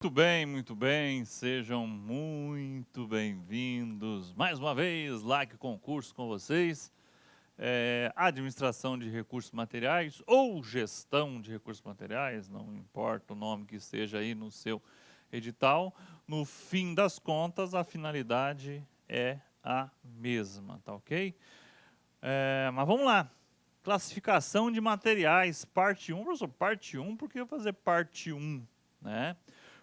Muito bem, sejam muito bem-vindos mais uma vez, Like Concurso com vocês. Administração de recursos materiais ou gestão de recursos materiais, não importa o nome que esteja aí no seu edital. No fim das contas, a finalidade é a mesma, tá ok? Mas vamos lá. Classificação de materiais, parte 1. Professor, parte 1, por que eu fazer parte 1, né?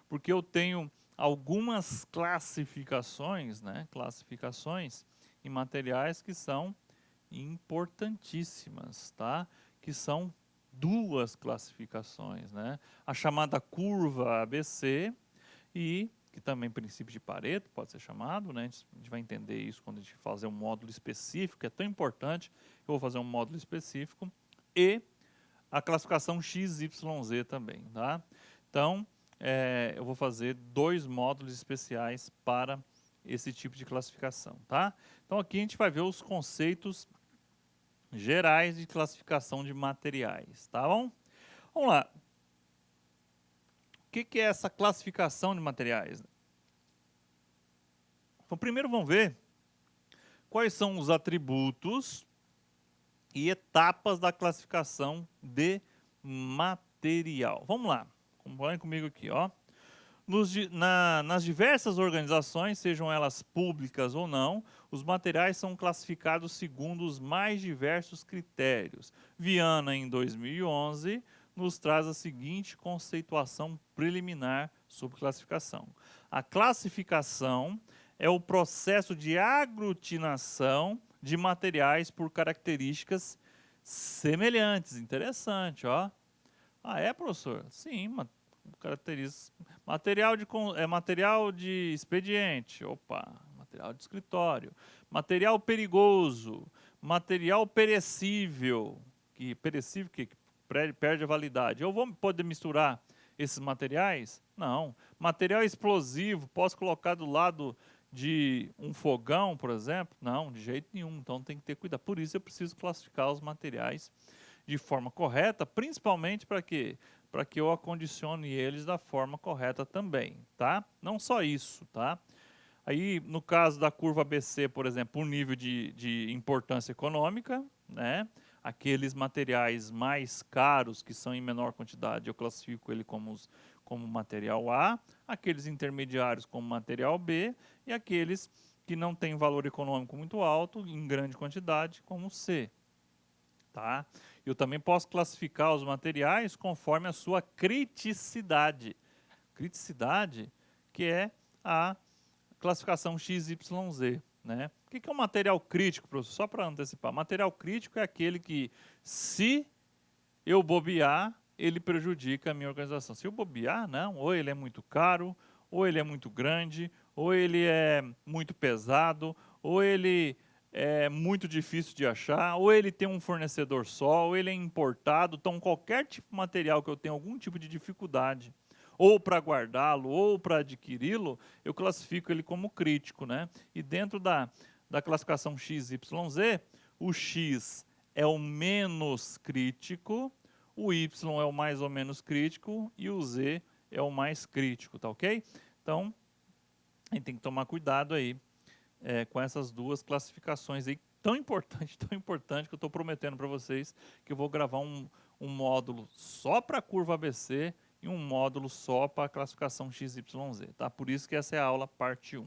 Porque eu tenho algumas classificações, né? Classificações em materiais que são importantíssimas, tá? Que são duas classificações, né? A chamada curva ABC e que também princípio de Pareto pode ser chamado, né? A gente vai entender isso quando a gente fazer um módulo específico, é tão importante. Eu vou fazer um módulo específico e a classificação XYZ também, tá? Então, eu vou fazer 2 módulos especiais para esse tipo de classificação, tá? Então aqui a gente vai ver os conceitos gerais de classificação de materiais, tá bom? Vamos lá. O que é essa classificação de materiais? Então primeiro vamos ver quais são os atributos e etapas da classificação de material. Vamos lá, acompanhe comigo aqui, ó. Nas diversas organizações, sejam elas públicas ou não, os materiais são classificados segundo os mais diversos critérios. Viana, em 2011, nos traz a seguinte conceituação preliminar sobre classificação. A classificação é o processo de aglutinação de materiais por características semelhantes. Interessante, ó. Ah, é, professor? Sim, características. Material de expediente, opa, material de escritório, material perigoso, material perecível, que perde a validade. Eu vou poder misturar esses materiais? Não. Material explosivo, posso colocar do lado de um fogão, por exemplo? Não, de jeito nenhum. Então tem que ter cuidado. Por isso eu preciso classificar os materiais de forma correta, principalmente para quê? Para que eu acondicione eles da forma correta também, tá? Não só isso, tá? Aí, no caso da curva ABC, por exemplo, o nível de importância econômica, né? Aqueles materiais mais caros, que são em menor quantidade, eu classifico ele como material A, aqueles intermediários como material B, e aqueles que não têm valor econômico muito alto, em grande quantidade, como C. Tá? Eu também posso classificar os materiais conforme a sua criticidade. Criticidade, que é a classificação XYZ. Né? O que é um material crítico, professor? Só para antecipar. Material crítico é aquele que, se eu bobear, ele prejudica a minha organização. Se eu bobear, não. Ou ele é muito caro, ou ele é muito grande, ou ele é muito pesado, ou ele é muito difícil de achar, ou ele tem um fornecedor só, ou ele é importado. Então, qualquer tipo de material que eu tenha algum tipo de dificuldade, ou para guardá-lo, ou para adquiri-lo, eu classifico ele como crítico, né? E dentro da classificação XYZ, o X é o menos crítico, o Y é o mais ou menos crítico e o Z é o mais crítico, tá ok? Então, a gente tem que tomar cuidado aí com essas duas classificações aí, tão importante que eu estou prometendo para vocês que eu vou gravar um módulo só para a curva ABC e um módulo só para a classificação XYZ, tá? Por isso que essa é a aula parte 1.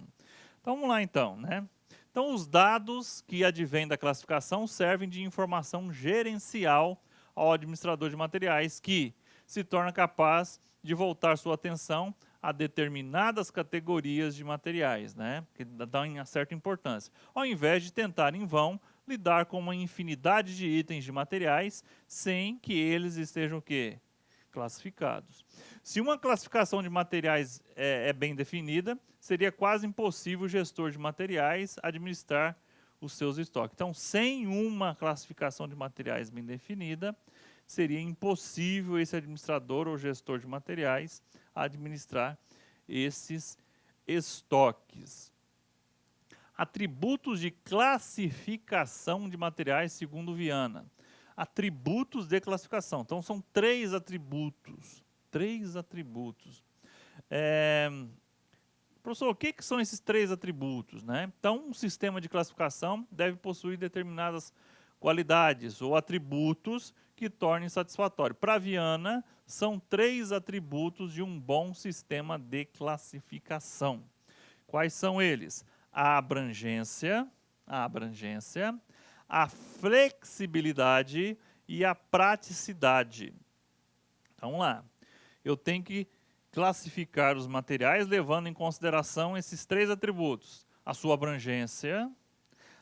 Então vamos lá então, né? Então os dados que advêm da classificação servem de informação gerencial ao administrador de materiais que se torna capaz de voltar sua atenção a determinadas categorias de materiais, né? Que dão uma certa importância, ao invés de tentar em vão lidar com uma infinidade de itens de materiais sem que eles estejam o quê? Classificados. Se uma classificação de materiais é bem definida, seria quase impossível o gestor de materiais administrar os seus estoques. Então, sem uma classificação de materiais bem definida, seria impossível esse administrador ou gestor de materiais administrar esses estoques. Atributos de classificação de materiais segundo Viana. Atributos de classificação. Então, são 3 atributos. 3 atributos. Professor, o que são esses 3 atributos, né? Então, um sistema de classificação deve possuir determinadas qualidades ou atributos que tornem satisfatório. Para Viana, são 3 atributos de um bom sistema de classificação. Quais são eles? A abrangência, a flexibilidade e a praticidade. Então, vamos lá. Eu tenho que classificar os materiais levando em consideração esses 3 atributos: a sua abrangência,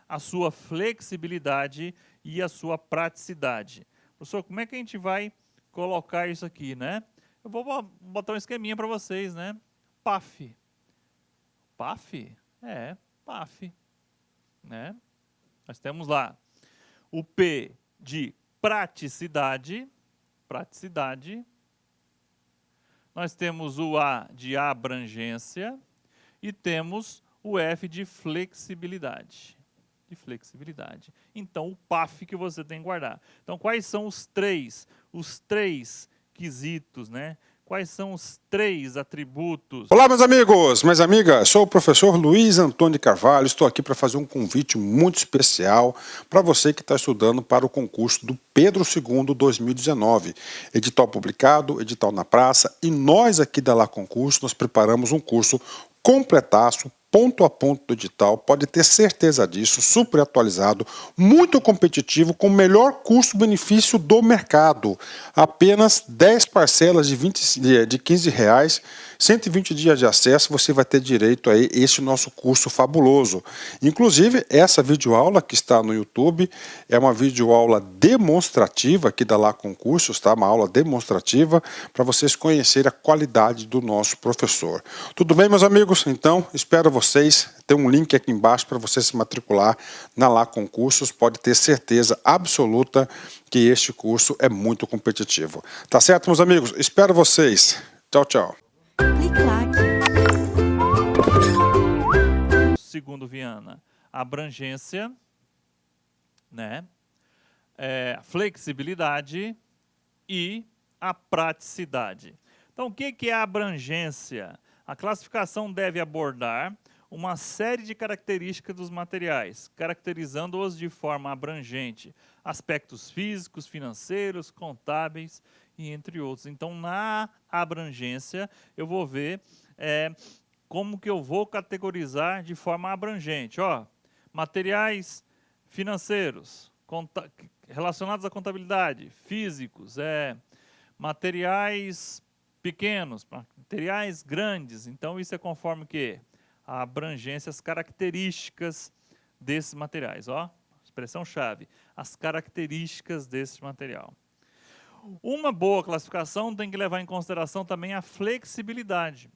a sua flexibilidade e a sua praticidade. Professor, como é que a gente vai colocar isso aqui, né? Eu vou botar um esqueminha para vocês, né? PAF. PAF? PAF. Né? Nós temos lá o P de praticidade. Nós temos o A de abrangência e temos o F de flexibilidade. Então, o PAF que você tem que guardar. Então, quais são os três quesitos, né? Quais são os 3 atributos? Olá, meus amigos, minhas amigas, sou o professor Luiz Antônio de Carvalho, estou aqui para fazer um convite muito especial para você que está estudando para o concurso do Pedro II 2019. Edital publicado, edital na praça, e nós aqui da Lá Concurso, nós preparamos um curso completaço, ponto a ponto do edital, pode ter certeza disso, super atualizado, muito competitivo, com o melhor custo-benefício do mercado. Apenas 10 parcelas de R$15, 120 dias de acesso, você vai ter direito a esse nosso curso fabuloso. Inclusive, essa videoaula que está no YouTube é uma videoaula demonstrativa aqui da Lá Concursos, tá? Uma aula demonstrativa para vocês conhecerem a qualidade do nosso professor. Tudo bem, meus amigos? Então, espero vocês. Tem um link aqui embaixo para você se matricular na Lá Concursos. Pode ter certeza absoluta que este curso é muito competitivo. Tá certo, meus amigos? Espero vocês. Tchau, tchau. Segundo Viana, abrangência, né? Flexibilidade e a praticidade. Então, o que é a abrangência? A classificação deve abordar uma série de características dos materiais, caracterizando-os de forma abrangente, aspectos físicos, financeiros, contábeis e entre outros. Então, na abrangência, eu vou ver como que eu vou categorizar de forma abrangente. Ó, materiais financeiros, relacionados à contabilidade, físicos, materiais pequenos, materiais grandes. Então, isso é conforme o quê? A abrangência, as características desses materiais. Ó, expressão-chave, as características desse material. Uma boa classificação tem que levar em consideração também a flexibilidade.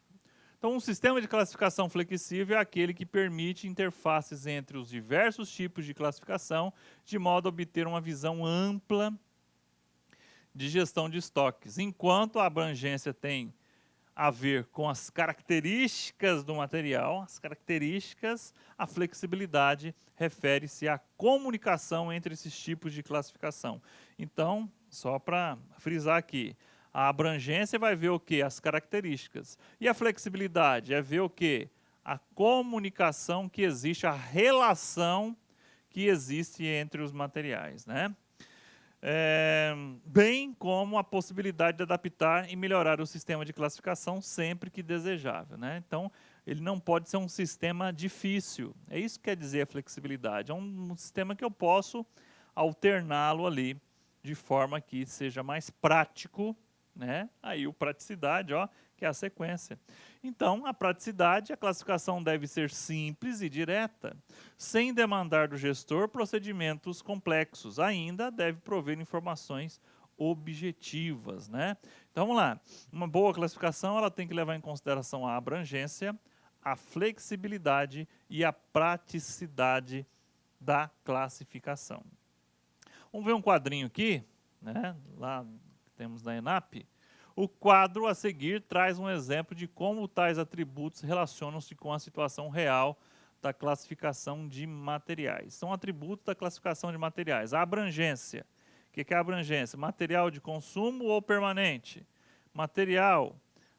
Então, um sistema de classificação flexível é aquele que permite interfaces entre os diversos tipos de classificação, de modo a obter uma visão ampla de gestão de estoques, enquanto a abrangência tem a ver com as características do material, a flexibilidade refere-se à comunicação entre esses tipos de classificação. Então, só para frisar aqui, a abrangência vai ver o quê? As características. E a flexibilidade é ver o quê? A comunicação que existe, a relação que existe entre os materiais, né? Bem como a possibilidade de adaptar e melhorar o sistema de classificação sempre que desejável, né? Então, ele não pode ser um sistema difícil. É isso que quer dizer a flexibilidade. É um sistema que eu posso alterná-lo ali de forma que seja mais prático, né? Aí o praticidade, ó, que é a sequência. Então, a praticidade, a classificação deve ser simples e direta, sem demandar do gestor procedimentos complexos. Ainda deve prover informações objetivas, né? Então, vamos lá. Uma boa classificação, ela tem que levar em consideração a abrangência, a flexibilidade e a praticidade da classificação. Vamos ver um quadrinho aqui, né? Lá temos na ENAP. O quadro a seguir traz um exemplo de como tais atributos relacionam-se com a situação real da classificação de materiais. São atributos da classificação de materiais. A abrangência. O que é a abrangência? Material de consumo ou permanente? Material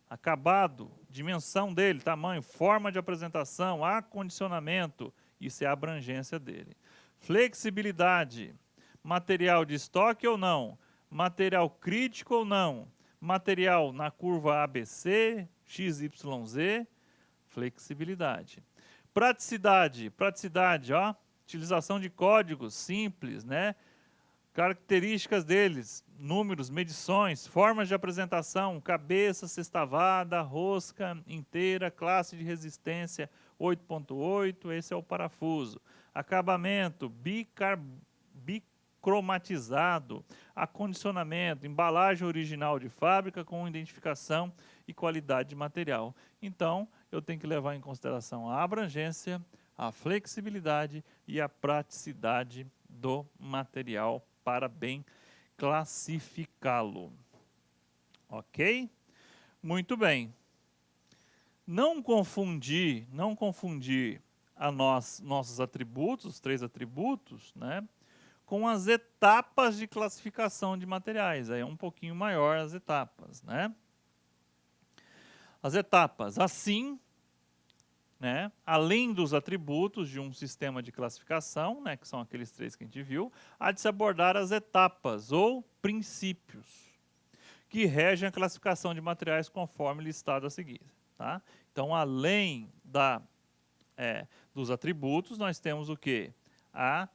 acabado, dimensão dele, tamanho, forma de apresentação, acondicionamento, isso é a abrangência dele. Flexibilidade, material de estoque ou não, material crítico ou não, material na curva ABC, XYZ, flexibilidade. Praticidade, ó, utilização de códigos simples, né? Características deles, números, medições, formas de apresentação, cabeça, sextavada, rosca inteira, classe de resistência 8.8, esse é o parafuso. Acabamento, bicromatizado, acondicionamento, embalagem original de fábrica com identificação e qualidade de material. Então, eu tenho que levar em consideração a abrangência, a flexibilidade e a praticidade do material para bem classificá-lo. Ok? Muito bem. Não confundir nossos atributos, os 3 atributos, né, com as etapas de classificação de materiais. Aí é um pouquinho maior as etapas, né? As etapas, assim, né, além dos atributos de um sistema de classificação, né, que são aqueles 3 que a gente viu, há de se abordar as etapas ou princípios que regem a classificação de materiais conforme listado a seguir. Tá? Então, além dos atributos, nós temos o quê? As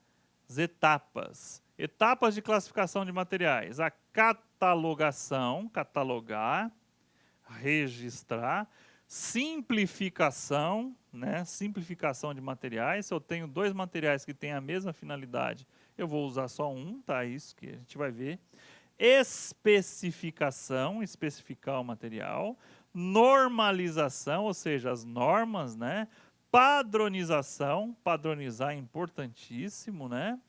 etapas. Etapas de classificação de materiais. A catalogação, catalogar, registrar. Simplificação, né? Simplificação de materiais. Se eu tenho 2 materiais que têm a mesma finalidade, eu vou usar só um, tá? Isso que a gente vai ver. Especificação, especificar o material. Normalização, ou seja, as normas, né? Padronização, padronizar é importantíssimo, né?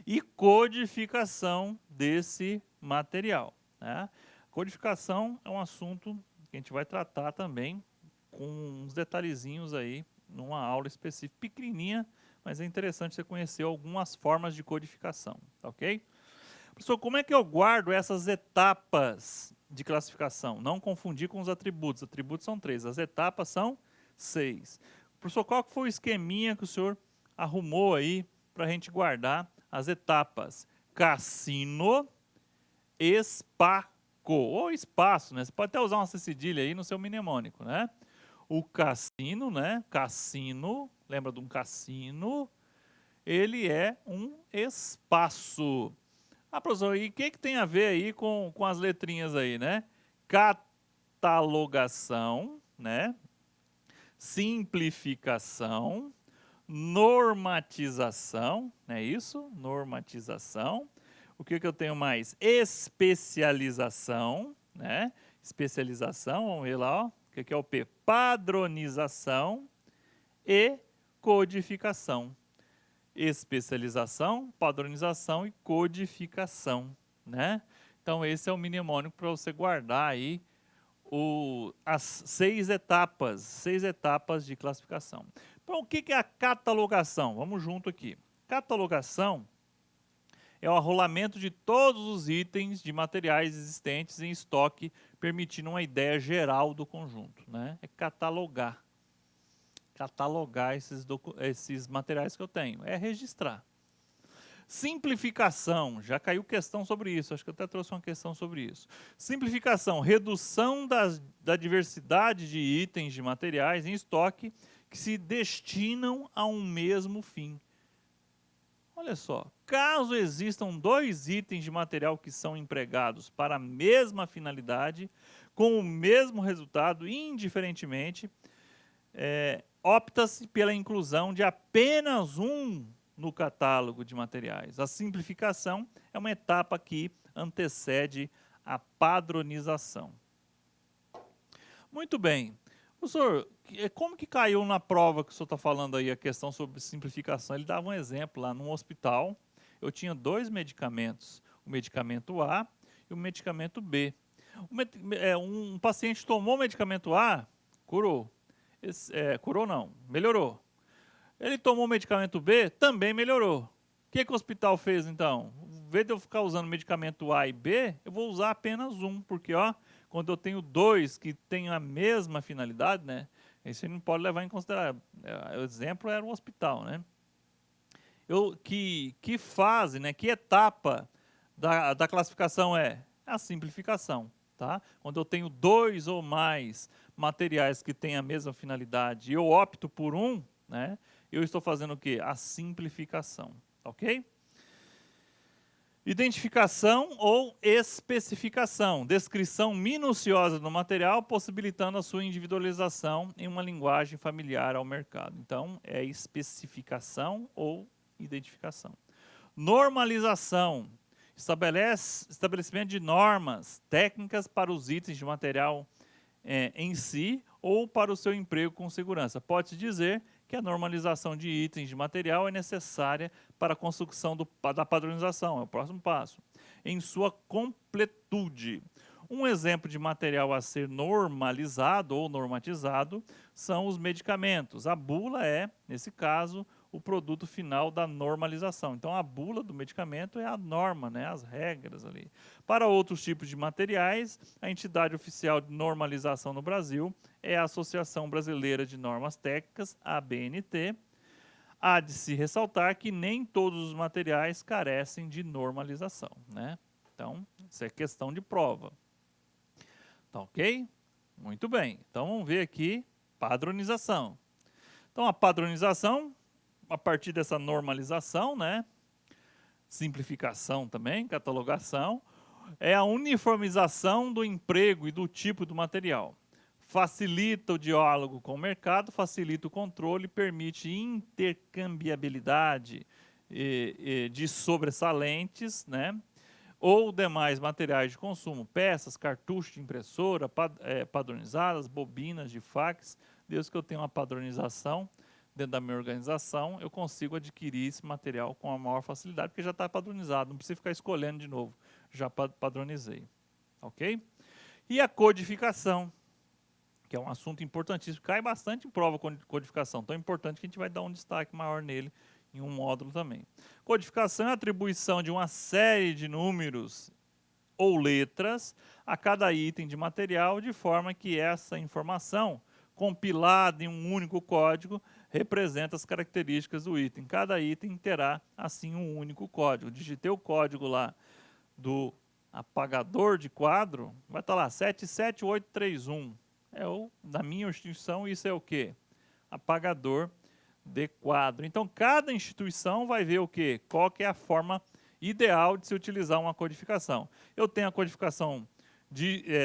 E codificação desse material, né? Codificação é um assunto que a gente vai tratar também com uns detalhezinhos aí numa aula específica, pequenininha, mas é interessante você conhecer algumas formas de codificação, tá ok? Professor, como é que eu guardo essas etapas de classificação? Não confundir com os atributos. Atributos são 3, as etapas são 6. Professor, qual foi o esqueminha que o senhor arrumou aí para a gente guardar as etapas? Cassino, ou espaço, né? Você pode até usar uma cedilha aí no seu mnemônico, né? O cassino, né? Cassino, lembra de um cassino? Ele é um espaço. Ah, professor, e o que tem a ver aí com as letrinhas aí, né? Catalogação, né? Simplificação, normatização, não é isso? Normatização. O que eu tenho mais? Especialização, né? Especialização, vamos ver lá, ó. O que é o P? Padronização e codificação. Especialização, padronização e codificação, né? Então esse é o mnemônico para você guardar aí as 6 etapas de classificação. Então o que é a catalogação? Vamos junto aqui. Catalogação é o arrolamento de todos os itens de materiais existentes em estoque, permitindo uma ideia geral do conjunto, né? É catalogar. Catalogar esses materiais que eu tenho. É registrar. Simplificação. Já caiu questão sobre isso. Acho que eu até trouxe uma questão sobre isso. Simplificação. Redução da diversidade de itens de materiais em estoque que se destinam a um mesmo fim. Olha só, caso existam 2 itens de material que são empregados para a mesma finalidade, com o mesmo resultado, indiferentemente, opta-se pela inclusão de apenas um no catálogo de materiais. A simplificação é uma etapa que antecede a padronização. Muito bem. Professor, como que caiu na prova que o senhor está falando aí a questão sobre simplificação? Ele dava um exemplo lá num hospital. Eu tinha 2 medicamentos, o medicamento A e o medicamento B. Um paciente tomou o medicamento A, curou. Curou não, melhorou. Ele tomou o medicamento B, também melhorou. O que o hospital fez então? Em vez de eu ficar usando medicamento A e B, eu vou usar apenas um, porque ó, quando eu tenho dois que têm a mesma finalidade, né? Isso não pode levar em consideração. O exemplo era o hospital, né? Que fase, né? Que etapa da classificação é? A simplificação, tá? Quando eu tenho dois ou mais materiais que têm a mesma finalidade e eu opto por um, né? Eu estou fazendo o quê? A simplificação, ok? Identificação ou especificação, descrição minuciosa do material, possibilitando a sua individualização em uma linguagem familiar ao mercado. Então, é especificação ou identificação. Normalização, estabelecimento de normas técnicas para os itens de material em si ou para o seu emprego com segurança. Pode-se dizer que a normalização de itens de material é necessária para a construção da padronização, é o próximo passo, em sua completude. Um exemplo de material a ser normalizado ou normatizado são os medicamentos. A bula é, nesse caso, o produto final da normalização. Então, a bula do medicamento é a norma, né, as regras ali. Para outros tipos de materiais, a entidade oficial de normalização no Brasil é a Associação Brasileira de Normas Técnicas, ABNT. Há de se ressaltar que nem todos os materiais carecem de normalização, né? Então, isso é questão de prova. Tá ok? Muito bem. Então, vamos ver aqui padronização. Então, a padronização, a partir dessa normalização, né? Simplificação também, catalogação, é a uniformização do emprego e do tipo do material. Facilita o diálogo com o mercado, facilita o controle, permite intercambiabilidade de sobressalentes, né? Ou demais materiais de consumo, peças, cartuchos de impressora, padronizadas, bobinas de fax. Desde que eu tenha uma padronização dentro da minha organização, eu consigo adquirir esse material com a maior facilidade, porque já está padronizado, não precisa ficar escolhendo de novo, já padronizei, ok? E a codificação, que é um assunto importantíssimo, cai bastante em prova codificação, tão importante que a gente vai dar um destaque maior nele em um módulo também. Codificação é a atribuição de uma série de números ou letras a cada item de material, de forma que essa informação, compilada em um único código, representa as características do item. Cada item terá, assim, um único código. Digitei o código lá do apagador de quadro, vai estar lá, 77831. É o da minha instituição, isso é o quê? Apagador de quadro. Então, cada instituição vai ver o quê? Qual que é a forma ideal de se utilizar uma codificação. Eu tenho a codificação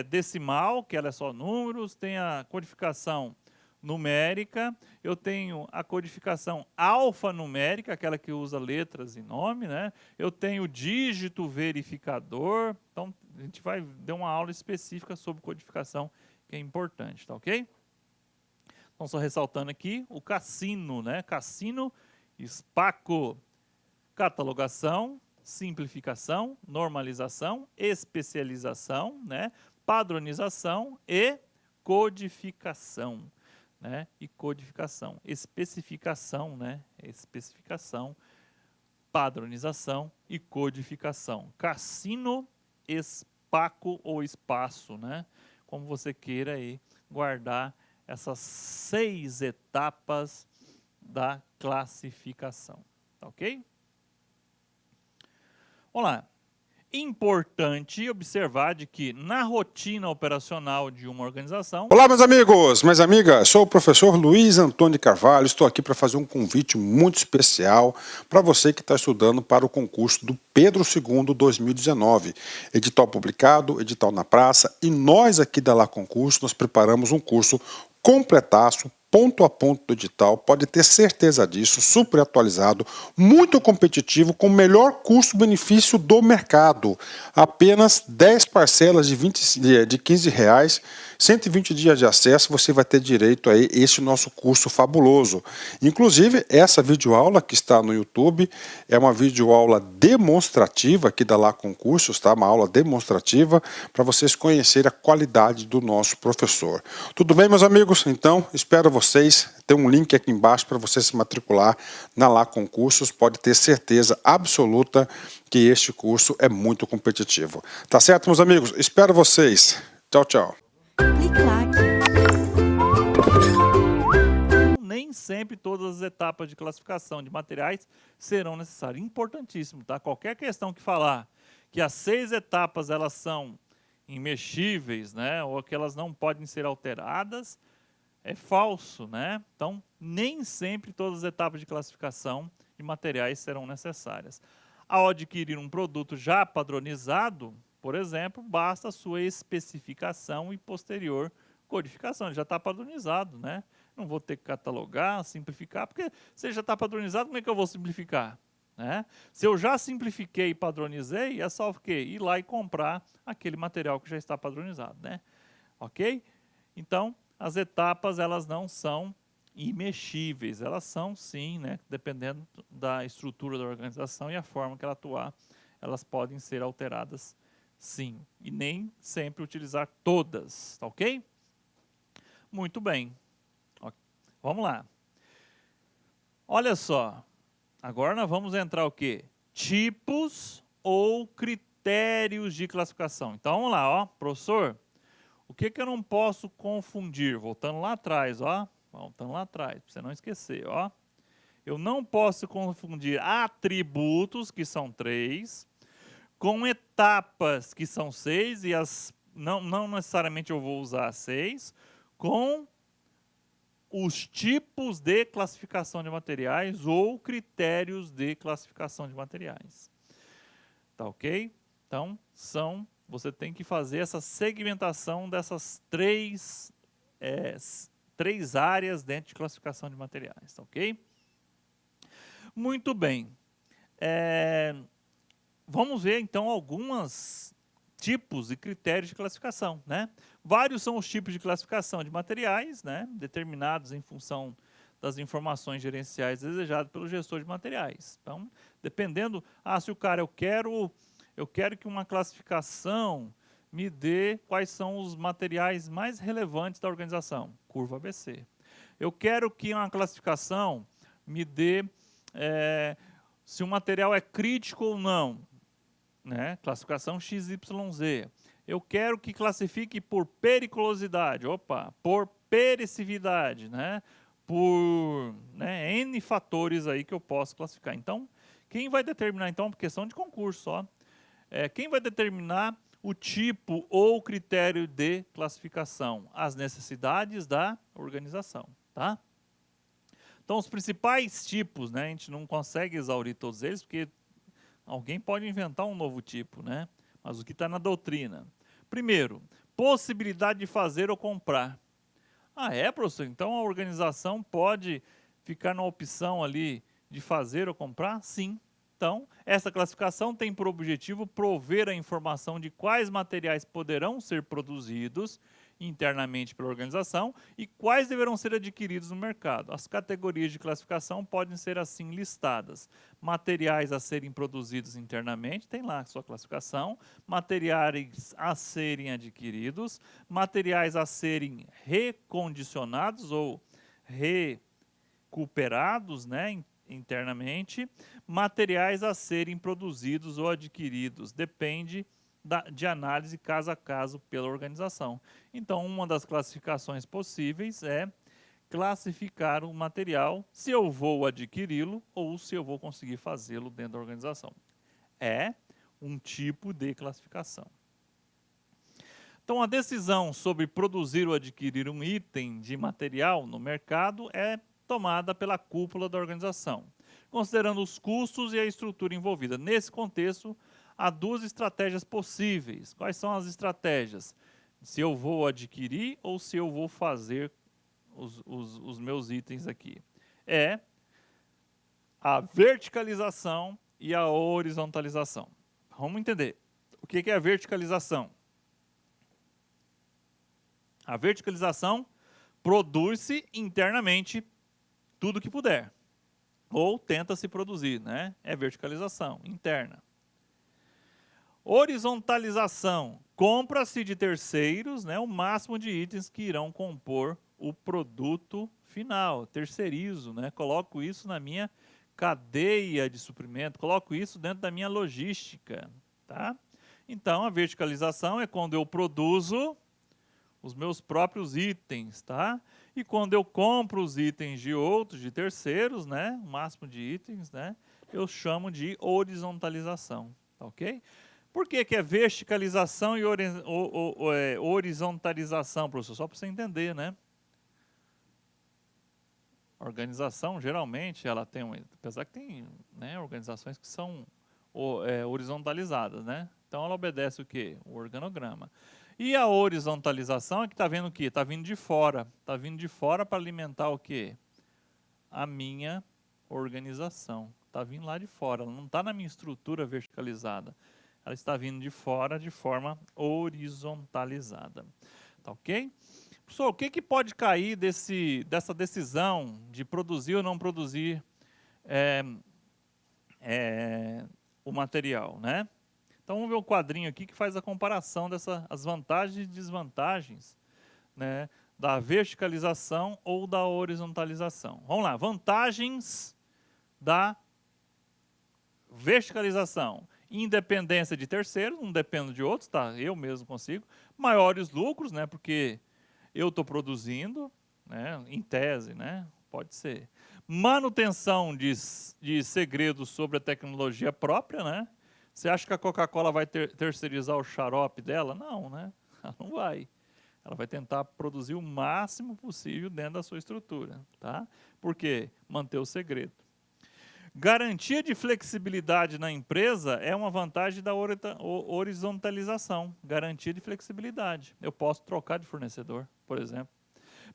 decimal, que ela é só números, tem a codificação numérica, eu tenho a codificação alfanumérica, aquela que usa letras e nome, né? Eu tenho o dígito verificador, então a gente vai dar uma aula específica sobre codificação, que é importante, tá ok? Então, só ressaltando aqui, o Cassino, né? Cassino, SPACO, catalogação, simplificação, normalização, especialização, né? Padronização e codificação, né? E codificação, especificação, né? Especificação, padronização e codificação. Cassino, SPACO ou espaço, né? Como você queira aí guardar essas 6 etapas da classificação, tá ok? Vamos lá. Importante observar de que na rotina operacional de uma organização... Olá, meus amigos, minhas amigas, sou o professor Luiz Antônio de Carvalho, estou aqui para fazer um convite muito especial para você que está estudando para o concurso do Pedro II 2019. Edital publicado, edital na praça, e nós aqui da Lá Concurso, nós preparamos um curso completaço, ponto a ponto do edital, pode ter certeza disso, super atualizado, muito competitivo, com o melhor custo-benefício do mercado. Apenas 10 parcelas de R$15, 120 dias de acesso, você vai ter direito a esse nosso curso fabuloso. Inclusive, essa videoaula que está no YouTube é uma videoaula demonstrativa aqui da Lá Concursos, tá? Uma aula demonstrativa para vocês conhecerem a qualidade do nosso professor. Tudo bem, meus amigos? Então, espero vocês. Tem um link aqui embaixo para você se matricular na Lá Concursos. Pode ter certeza absoluta que este curso é muito competitivo. Tá certo, meus amigos? Espero vocês. Tchau, tchau. Nem sempre todas as etapas de classificação de materiais serão necessárias. Importantíssimo, tá? Qualquer questão que falar que as 6 etapas elas são imexíveis, né, ou que elas não podem ser alteradas, é falso, né? Então, nem sempre todas as etapas de classificação de materiais serão necessárias. Ao adquirir um produto já padronizado, por exemplo, basta a sua especificação e posterior codificação. Ele já está padronizado, né? Não vou ter que catalogar, simplificar, porque se já está padronizado, como é que eu vou simplificar? Né? Se eu já simplifiquei e padronizei, é só o quê? Ir lá e comprar aquele material que já está padronizado, né? Ok? Então, as etapas, elas não são imexíveis, elas são sim, né? Dependendo da estrutura da organização e a forma que ela atuar, elas podem ser alteradas sim. E nem sempre utilizar todas, tá ok? Muito bem. Vamos lá. Olha só. Agora nós vamos entrar o quê? Tipos ou critérios de classificação. Então vamos lá, ó, professor. O que eu não posso confundir? Voltando lá atrás, ó. Voltando lá atrás, para você não esquecer, ó. Eu não posso confundir atributos, que são 3, com etapas, que são 6, e não necessariamente eu vou usar 6, com os tipos de classificação de materiais ou critérios de classificação de materiais. Tá ok? Então, você tem que fazer essa segmentação dessas três áreas dentro de classificação de materiais, tá ok? Muito bem. Vamos ver, então, alguns tipos e critérios de classificação, né? Vários são os tipos de classificação de materiais, né? Determinados em função das informações gerenciais desejadas pelo gestor de materiais. Então, dependendo, se o cara, eu quero que uma classificação me dê quais são os materiais mais relevantes da organização, curva ABC. Eu quero que uma classificação me dê se o material é crítico ou não, né? Classificação XYZ. Eu quero que classifique por periculosidade, por perecividade, né? Por N fatores aí que eu posso classificar. Então, quem vai determinar, então, questão de concurso, ó, quem vai determinar o tipo ou critério de classificação? As necessidades da organização, tá? Então, os principais tipos, né? A gente não consegue exaurir todos eles, porque alguém pode inventar um novo tipo, né? Mas o que está na doutrina. Primeiro, possibilidade de fazer ou comprar. Professor? Então a organização pode ficar na opção ali de fazer ou comprar? Sim. Então, essa classificação tem por objetivo prover a informação de quais materiais poderão ser produzidos internamente pela organização e quais deverão ser adquiridos no mercado. As categorias de classificação podem ser assim listadas: materiais a serem produzidos internamente, tem lá a sua classificação; materiais a serem adquiridos; materiais a serem recondicionados ou recuperados, né, internamente; materiais a serem produzidos ou adquiridos. Depende de análise caso a caso pela organização. Então, uma das classificações possíveis é classificar um material se eu vou adquiri-lo ou se eu vou conseguir fazê-lo dentro da organização. É um tipo de classificação. Então, a decisão sobre produzir ou adquirir um item de material no mercado é tomada pela cúpula da organização, considerando os custos e a estrutura envolvida. Nesse contexto, há 2 estratégias possíveis. Quais são as estratégias? Se eu vou adquirir ou se eu vou fazer os meus itens aqui. É a verticalização e a horizontalização. Vamos entender. O que é a verticalização? A verticalização produz-se internamente tudo que puder. Ou tenta-se produzir, né? É verticalização interna. Horizontalização, compra-se de terceiros, né, o máximo de itens que irão compor o produto final. Terceirizo, né, coloco isso na minha cadeia de suprimento, coloco isso dentro da minha logística, tá? Então, a verticalização é quando eu produzo os meus próprios itens, tá? E quando eu compro os itens de outros, de terceiros, né, o máximo de itens, né, eu chamo de horizontalização, tá ok? Por que que é verticalização e horizontalização, professor? Só para você entender, né? A organização, geralmente, ela tem apesar que tem, né, organizações que são horizontalizadas, né? Então, ela obedece o quê? O organograma. E a horizontalização é que está vendo o quê? Está vindo de fora. Está vindo de fora para alimentar o quê? A minha organização. Está vindo lá de fora. Ela não está na minha estrutura verticalizada. Ela está vindo de fora de forma horizontalizada. Tá ok? Professor, o que pode cair dessa decisão de produzir ou não produzir o material, né? Então vamos ver o quadrinho aqui que faz a comparação as vantagens e desvantagens, né, da verticalização ou da horizontalização. Vamos lá, vantagens da verticalização. Independência de terceiros, não dependo de outros, tá? Eu mesmo consigo. Maiores lucros, né? Porque eu estou produzindo, né? Em tese, né? Pode ser. Manutenção de segredos sobre a tecnologia própria, né? Você acha que a Coca-Cola vai terceirizar o xarope dela? Não, né? Ela não vai. Ela vai tentar produzir o máximo possível dentro da sua estrutura, tá? Por quê? Manter o segredo. Garantia de flexibilidade na empresa é uma vantagem da horizontalização. Garantia de flexibilidade. Eu posso trocar de fornecedor, por exemplo.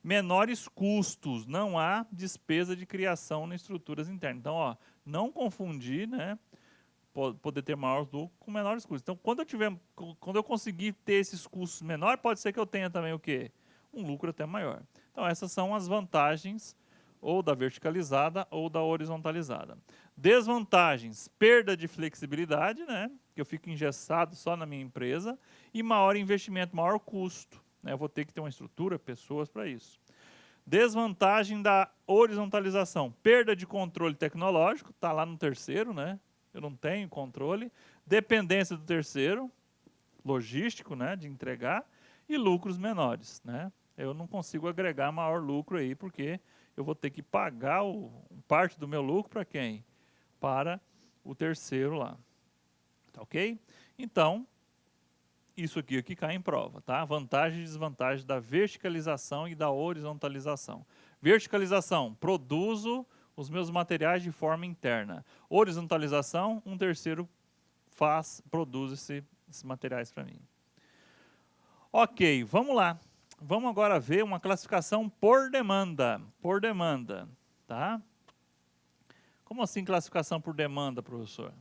Menores custos, não há despesa de criação em estruturas internas. Então, ó, não confundir, né, poder ter maiores lucros com menores custos. Então, quando eu conseguir ter esses custos menores, pode ser que eu tenha também o quê? Um lucro até maior. Então, essas são as vantagens ou da verticalizada ou da horizontalizada. Desvantagens, perda de flexibilidade, né, que eu fico engessado só na minha empresa, e maior investimento, maior custo. Eu vou ter que ter uma estrutura, pessoas para isso. Desvantagem da horizontalização, perda de controle tecnológico, está lá no terceiro, né? Eu não tenho controle. Dependência do terceiro, logístico, né, de entregar, e lucros menores, né? Eu não consigo agregar maior lucro aí, porque eu vou ter que pagar parte do meu lucro para quem? Para o terceiro lá. Tá ok? Então, isso aqui que cai em prova, tá? Vantagem e desvantagem da verticalização e da horizontalização. Verticalização, produzo os meus materiais de forma interna. Horizontalização, um terceiro produz esses materiais para mim. Ok, vamos lá. Vamos agora ver uma classificação por demanda. Por demanda, tá? Como assim classificação por demanda, professor?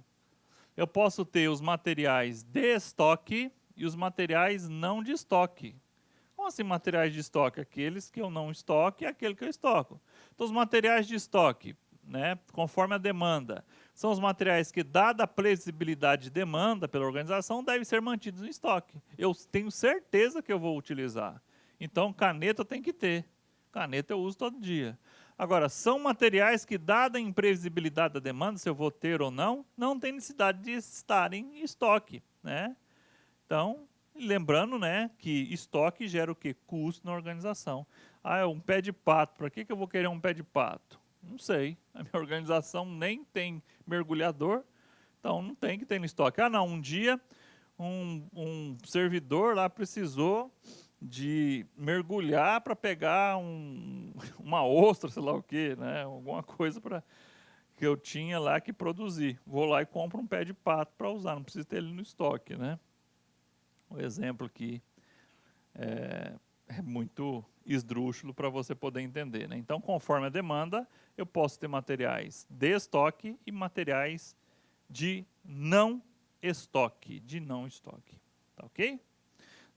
Eu posso ter os materiais de estoque e os materiais não de estoque. Como assim materiais de estoque? Aqueles que eu não estoque e aquele que eu estoco. Então, os materiais de estoque, né, conforme a demanda, são os materiais que, dada a previsibilidade de demanda pela organização, devem ser mantidos em estoque. Eu tenho certeza que eu vou utilizar. Então, caneta tem que ter. Caneta eu uso todo dia. Agora, são materiais que, dada a imprevisibilidade da demanda, se eu vou ter ou não, não tem necessidade de estarem em estoque, né? Então, lembrando, né, que estoque gera o quê? Custo na organização. Ah, é um pé de pato. Para que eu vou querer um pé de pato? Não sei. A minha organização nem tem mergulhador, então não tem que ter no estoque. Ah, não, um dia um servidor lá precisou de mergulhar para pegar uma ostra, sei lá o quê, né? Alguma coisa que eu tinha lá que produzir. Vou lá e compro um pé de pato para usar, não preciso ter ele no estoque, né? O exemplo aqui é muito esdrúxulo para você poder entender, né? Então, conforme a demanda, eu posso ter materiais de estoque e materiais de não estoque, tá ok?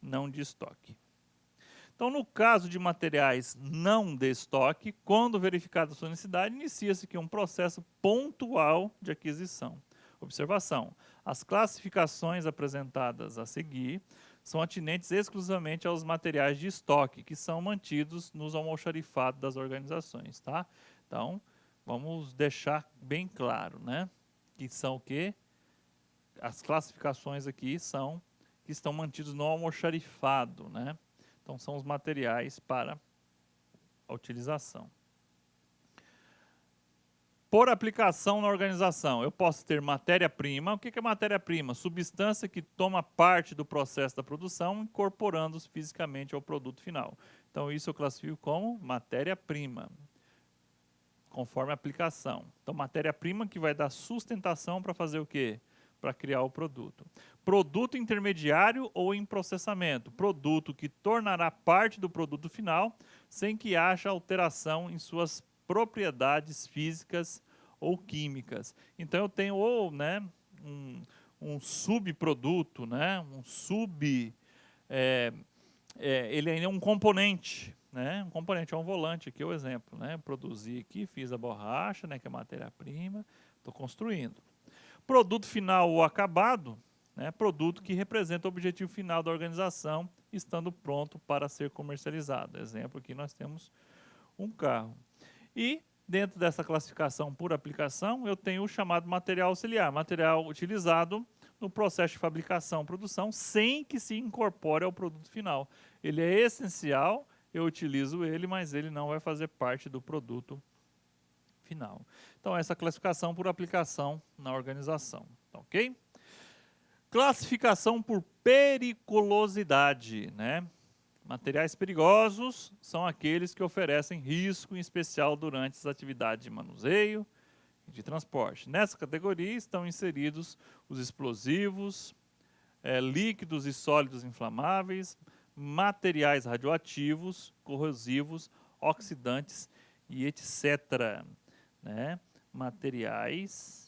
Não de estoque. Então, no caso de materiais não de estoque, quando verificada a sua necessidade, inicia-se aqui um processo pontual de aquisição. Observação: as classificações apresentadas a seguir são atinentes exclusivamente aos materiais de estoque, que são mantidos nos almoxarifados das organizações, tá? Então, vamos deixar bem claro, né? Que são o quê? As classificações aqui são que estão mantidos no almoxarifado, né? Então, são os materiais para a utilização. Por aplicação na organização, eu posso ter matéria-prima. O que é matéria-prima? Substância que toma parte do processo da produção, incorporando-se fisicamente ao produto final. Então, isso eu classifico como matéria-prima, conforme a aplicação. Então, matéria-prima que vai dar sustentação para fazer o quê? Para criar o produto. Produto intermediário ou em processamento. Produto que tornará parte do produto final, sem que haja alteração em suas propriedades físicas ou químicas. Então, eu tenho ou, né, um subproduto, né, ele é um componente, né, um componente é um volante aqui, é o exemplo, né, produzi aqui, fiz a borracha, né, que é matéria-prima, estou construindo. Produto final ou acabado, né, produto que representa o objetivo final da organização, estando pronto para ser comercializado. Exemplo, aqui nós temos um carro. E, dentro dessa classificação por aplicação, eu tenho o chamado material auxiliar, material utilizado no processo de fabricação, produção, sem que se incorpore ao produto final. Ele é essencial, eu utilizo ele, mas ele não vai fazer parte do produto final. Então, essa classificação por aplicação na organização, tá ok? Classificação por periculosidade, né? Materiais perigosos são aqueles que oferecem risco em especial durante as atividades de manuseio e de transporte. Nessa categoria estão inseridos os explosivos, líquidos e sólidos inflamáveis, materiais radioativos, corrosivos, oxidantes e etc. Né? Materiais.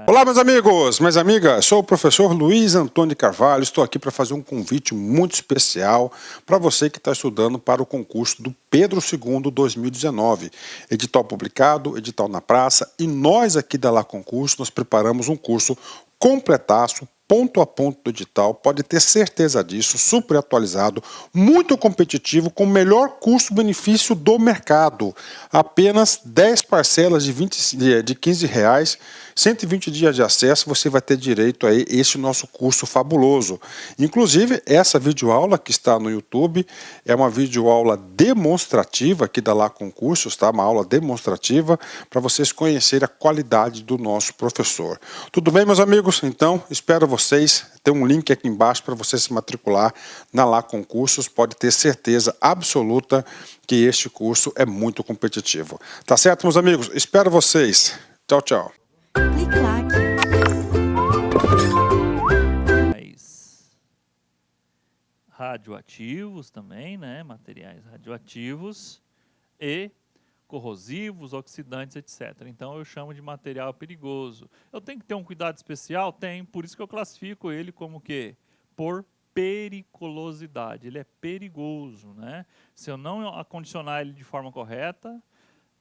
Olá, meus amigos, minhas amigas, sou o professor Luiz Antônio de Carvalho, estou aqui para fazer um convite muito especial para você que está estudando para o concurso do Pedro II 2019, edital publicado, edital na praça, e nós aqui da Lá Concurso, nós preparamos um curso completaço, ponto a ponto do edital, pode ter certeza disso, super atualizado, muito competitivo, com o melhor custo-benefício do mercado. Apenas 10 parcelas de R$15, 120 dias de acesso, você vai ter direito a esse nosso curso fabuloso. Inclusive, essa videoaula que está no YouTube é uma videoaula demonstrativa aqui da Lá Concursos, tá? Uma aula demonstrativa para vocês conhecerem a qualidade do nosso professor. Tudo bem, meus amigos? Então, espero vocês. Tem um link aqui embaixo para você se matricular na Lá Concursos. Pode ter certeza absoluta que este curso é muito competitivo. Tá certo, meus amigos? Espero vocês. Tchau, tchau. Radioativos também, né? Materiais radioativos e corrosivos, oxidantes, etc. Então, eu chamo de material perigoso. Eu tenho que ter um cuidado especial? Tem, por isso que eu classifico ele como o quê? Por periculosidade. Ele é perigoso, né? Se eu não acondicionar ele de forma correta,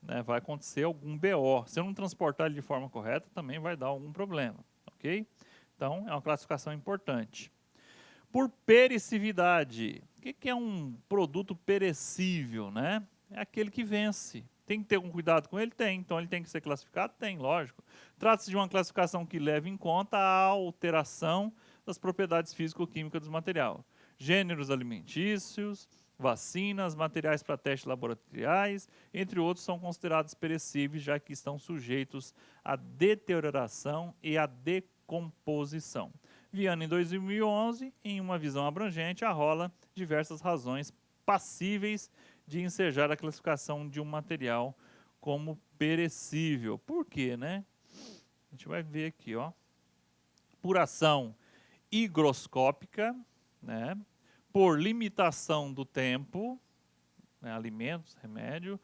né, vai acontecer algum BO. Se eu não transportar ele de forma correta, também vai dar algum problema, ok? Então, é uma classificação importante. Por perecividade. O que é um produto perecível, né? É aquele que vence. Tem que ter algum cuidado com ele? Tem. Então, ele tem que ser classificado? Tem, lógico. Trata-se de uma classificação que leva em conta a alteração das propriedades físico-químicas do material. Gêneros alimentícios, vacinas, materiais para testes laboratoriais, entre outros, são considerados perecíveis, já que estão sujeitos à deterioração e à decomposição. Viana, em 2011, em uma visão abrangente, arrola diversas razões passíveis de ensejar a classificação de um material como perecível. Por quê, né? A gente vai ver aqui, ó. Por ação higroscópica, né? Por limitação do tempo, né? Alimentos, remédio.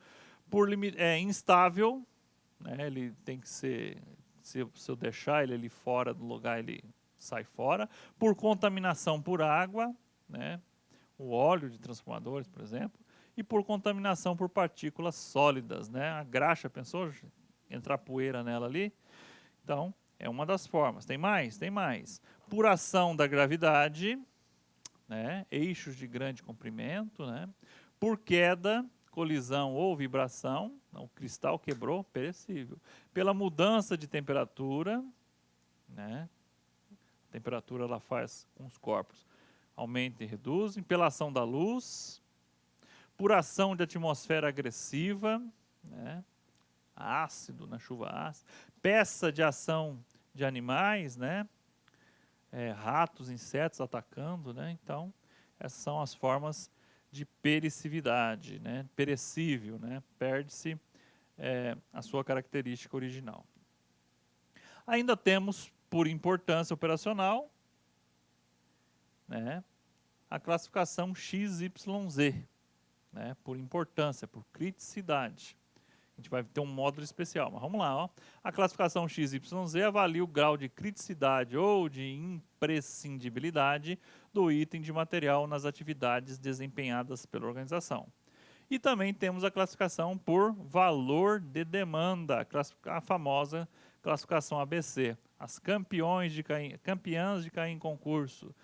Por instável, né? Ele tem que ser, se eu deixar ele ali fora do lugar, ele sai fora. Por contaminação por água, né? O óleo de transformadores, por exemplo. E por contaminação por partículas sólidas, né? A graxa, pensou? Entrar poeira nela ali. Então, é uma das formas. Tem mais? Tem mais. Por ação da gravidade, né? Eixos de grande comprimento, né? Por queda, colisão ou vibração, o cristal quebrou, perecível. Pela mudança de temperatura, né? temperatura ela faz com os corpos. Aumenta e reduz. Pela ação da luz, por ação de atmosfera agressiva, né? Ácido, na chuva ácida, peça de ação de animais, né? Ratos, insetos atacando, né? Então, essas são as formas de perecividade, né? Perecível, né? Perde-se a sua característica original. Ainda temos, por importância operacional, né? A classificação XYZ, né? Por importância, por criticidade. A gente vai ter um módulo especial, mas vamos lá. Ó. A classificação XYZ avalia o grau de criticidade ou de imprescindibilidade do item de material nas atividades desempenhadas pela organização. E também temos a classificação por valor de demanda, a famosa classificação ABC. As campeãs de cair em concurso,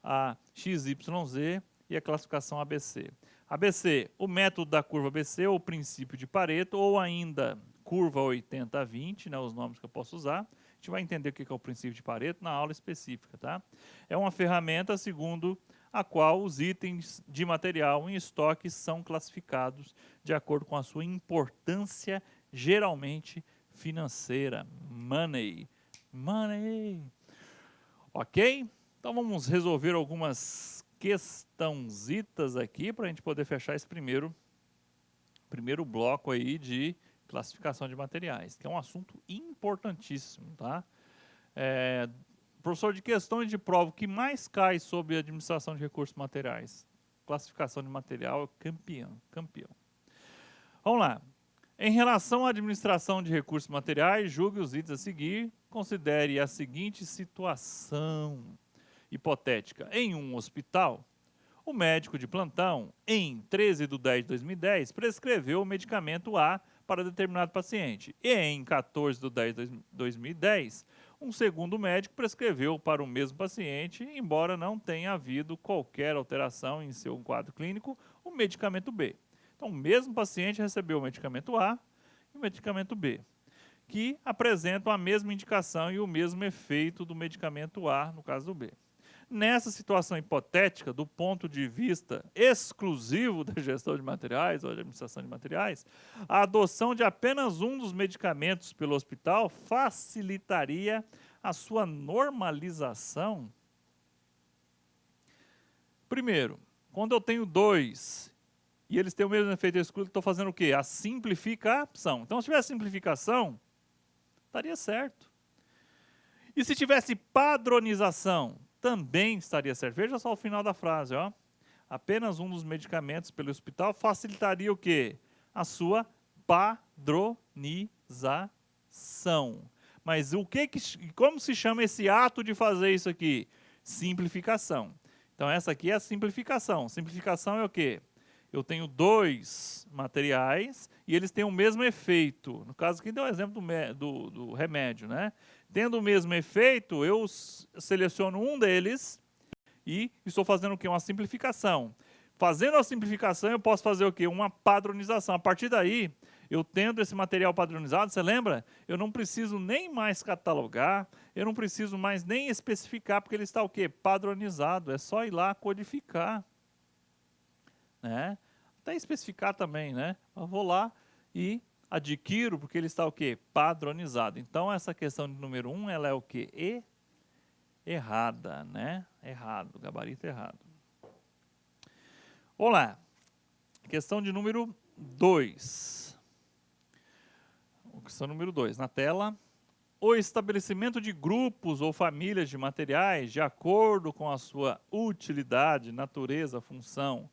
a XYZ e a classificação ABC. ABC, o método da curva ABC, ou o princípio de Pareto, ou ainda curva 80-20, né, os nomes que eu posso usar. A gente vai entender o que é o princípio de Pareto na aula específica. Tá? É uma ferramenta segundo a qual os itens de material em estoque são classificados de acordo com a sua importância, geralmente financeira. Money. Money. Ok? Então vamos resolver algumas questãozitas aqui para a gente poder fechar esse primeiro bloco aí de classificação de materiais, que é um assunto importantíssimo, tá? Professor de questões de prova, o que mais cai sobre a administração de recursos materiais? Classificação de material é campeão. Vamos lá. Em relação à administração de recursos materiais, julgue os itens a seguir, considere a seguinte situação hipotética. Em um hospital, o médico de plantão, em 13 de 10 de 2010, prescreveu o medicamento A para determinado paciente. E em 14 de 10 de 2010, um segundo médico prescreveu para o mesmo paciente, embora não tenha havido qualquer alteração em seu quadro clínico, o medicamento B. Então, o mesmo paciente recebeu o medicamento A e o medicamento B, que apresentam a mesma indicação e o mesmo efeito do medicamento A, no caso do B. Nessa situação hipotética, do ponto de vista exclusivo da gestão de materiais ou de administração de materiais, a adoção de apenas um dos medicamentos pelo hospital facilitaria a sua normalização. Primeiro, quando eu tenho dois e eles têm o mesmo efeito exclusivo, estou fazendo o quê? A simplificação. Então, se tivesse simplificação, estaria certo. E se tivesse padronização, também estaria certo. Veja só o final da frase, ó. Apenas um dos medicamentos pelo hospital facilitaria o quê? A sua padronização. Mas como se chama esse ato de fazer isso aqui? Simplificação. Então essa aqui é a simplificação. Simplificação é o quê? Eu tenho dois materiais e eles têm o mesmo efeito. No caso aqui deu o exemplo do remédio, né? Tendo o mesmo efeito, eu seleciono um deles e estou fazendo o quê? Uma simplificação. Fazendo a simplificação, eu posso fazer o quê? Uma padronização. A partir daí, eu tendo esse material padronizado, você lembra? Eu não preciso nem mais catalogar, eu não preciso mais nem especificar, porque ele está o quê? Padronizado. É só ir lá codificar. Né? Até especificar também, né? Eu vou lá e adquiro, porque ele está o quê? Padronizado. Então, essa questão de número 1, ela é o quê? Errada, né? Errado, gabarito errado. Olá, questão de número 2. Questão número 2, na tela. O estabelecimento de grupos ou famílias de materiais, de acordo com a sua utilidade, natureza, função,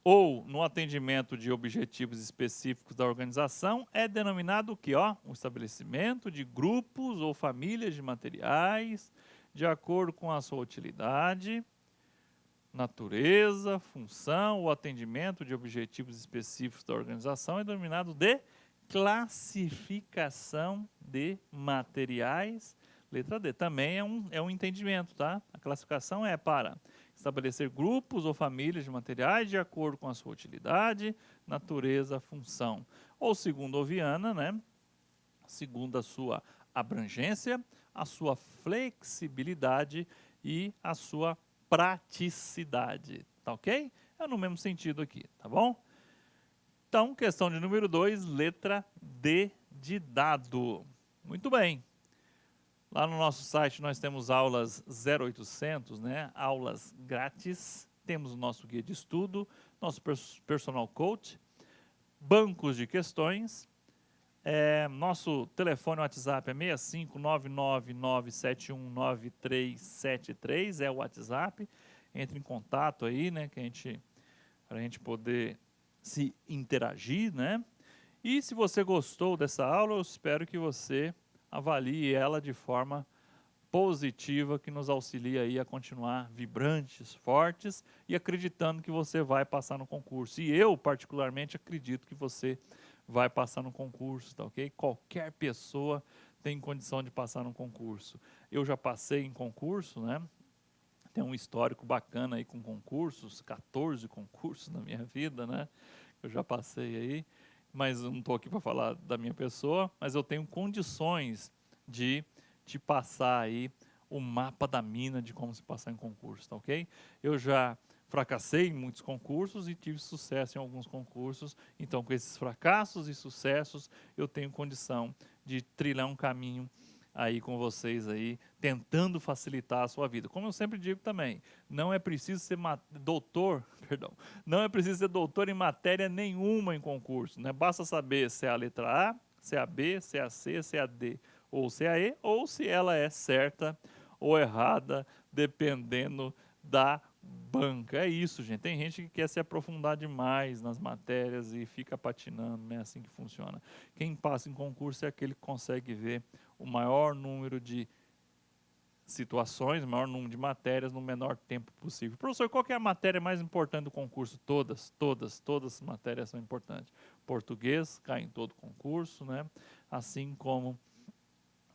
ou no atendimento de objetivos específicos da organização, é denominado o quê? O estabelecimento de grupos ou famílias de materiais, de acordo com a sua utilidade, natureza, função ou atendimento de objetivos específicos da organização, é denominado de classificação de materiais. Letra D. Também é um entendimento, tá? A classificação é para estabelecer grupos ou famílias de materiais de acordo com a sua utilidade, natureza, função. Ou segundo Oviana, né? Segundo a sua abrangência, a sua flexibilidade e a sua praticidade, tá ok? É no mesmo sentido aqui, tá bom? Então, questão de número 2, letra D de dado. Muito bem. Lá no nosso site nós temos aulas 0800, né? Aulas grátis. Temos o nosso guia de estudo, nosso personal coach, bancos de questões. Nosso telefone WhatsApp é 65999719373, é o WhatsApp. Entre em contato aí, né? Para a gente poder se interagir, né? E se você gostou dessa aula, eu espero que você avalie ela de forma positiva, que nos auxilia aí a continuar vibrantes, fortes e acreditando que você vai passar no concurso. E eu, particularmente, acredito que você vai passar no concurso, tá ok? Qualquer pessoa tem condição de passar no concurso. Eu já passei em concurso, né? Tem um histórico bacana aí com concursos, 14 concursos na minha vida, né? Eu já passei aí, mas eu não estou aqui para falar da minha pessoa, mas eu tenho condições de te passar aí o mapa da mina de como se passar em concurso, tá ok? Eu já fracassei em muitos concursos e tive sucesso em alguns concursos, então com esses fracassos e sucessos eu tenho condição de trilhar um caminho aí com vocês aí, tentando facilitar a sua vida. Como eu sempre digo também, não é preciso ser doutor em matéria nenhuma em concurso, né? Basta saber se é a letra A, se é a B, se é a C, se é a D, ou se é a E, ou se ela é certa ou errada, dependendo da banca. É isso, gente. Tem gente que quer se aprofundar demais nas matérias e fica patinando, não é assim que funciona. Quem passa em concurso é aquele que consegue ver o maior número de situações, o maior número de matérias no menor tempo possível. Professor, qual que é a matéria mais importante do concurso? Todas as matérias são importantes. Português cai em todo concurso, né? Assim como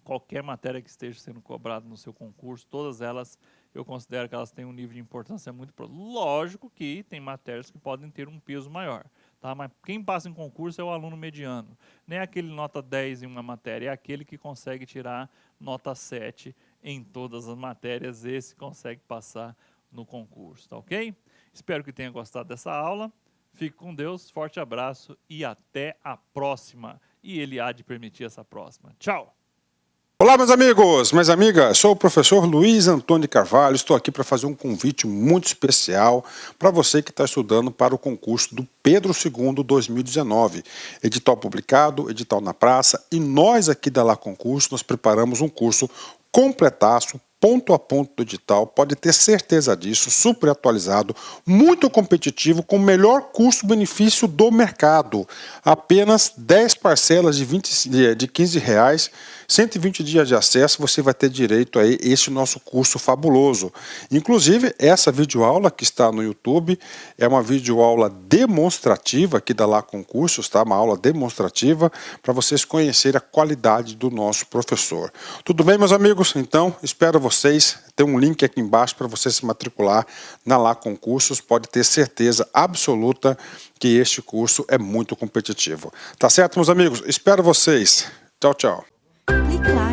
qualquer matéria que esteja sendo cobrada no seu concurso, todas elas, eu considero que elas têm um nível de importância muito próximo. Lógico que tem matérias que podem ter um peso maior, tá? Mas quem passa em concurso é o aluno mediano. Nem é aquele nota 10 em uma matéria, é aquele que consegue tirar nota 7 em todas as matérias, esse consegue passar no concurso, tá ok? Espero que tenha gostado dessa aula. Fique com Deus, forte abraço e até a próxima. E Ele há de permitir essa próxima. Tchau! Olá, meus amigos, minhas amigas, sou o professor Luiz Antônio de Carvalho, estou aqui para fazer um convite muito especial para você que está estudando para o concurso do Pedro II 2019. Edital publicado, edital na praça, e nós aqui da Lá Concurso, nós preparamos um curso completaço, ponto a ponto do edital, pode ter certeza disso, super atualizado, muito competitivo, com o melhor custo-benefício do mercado. Apenas 10 parcelas de R$15, 120 dias de acesso, você vai ter direito a esse nosso curso fabuloso. Inclusive, essa videoaula que está no YouTube é uma videoaula demonstrativa aqui da Lá Concursos, tá? Uma aula demonstrativa para vocês conhecerem a qualidade do nosso professor. Tudo bem, meus amigos? Então, espero vocês. Tem um link aqui embaixo para você se matricular na Lá Concursos. Pode ter certeza absoluta que este curso é muito competitivo. Tá certo, meus amigos? Espero vocês. Tchau, tchau. Clique lá.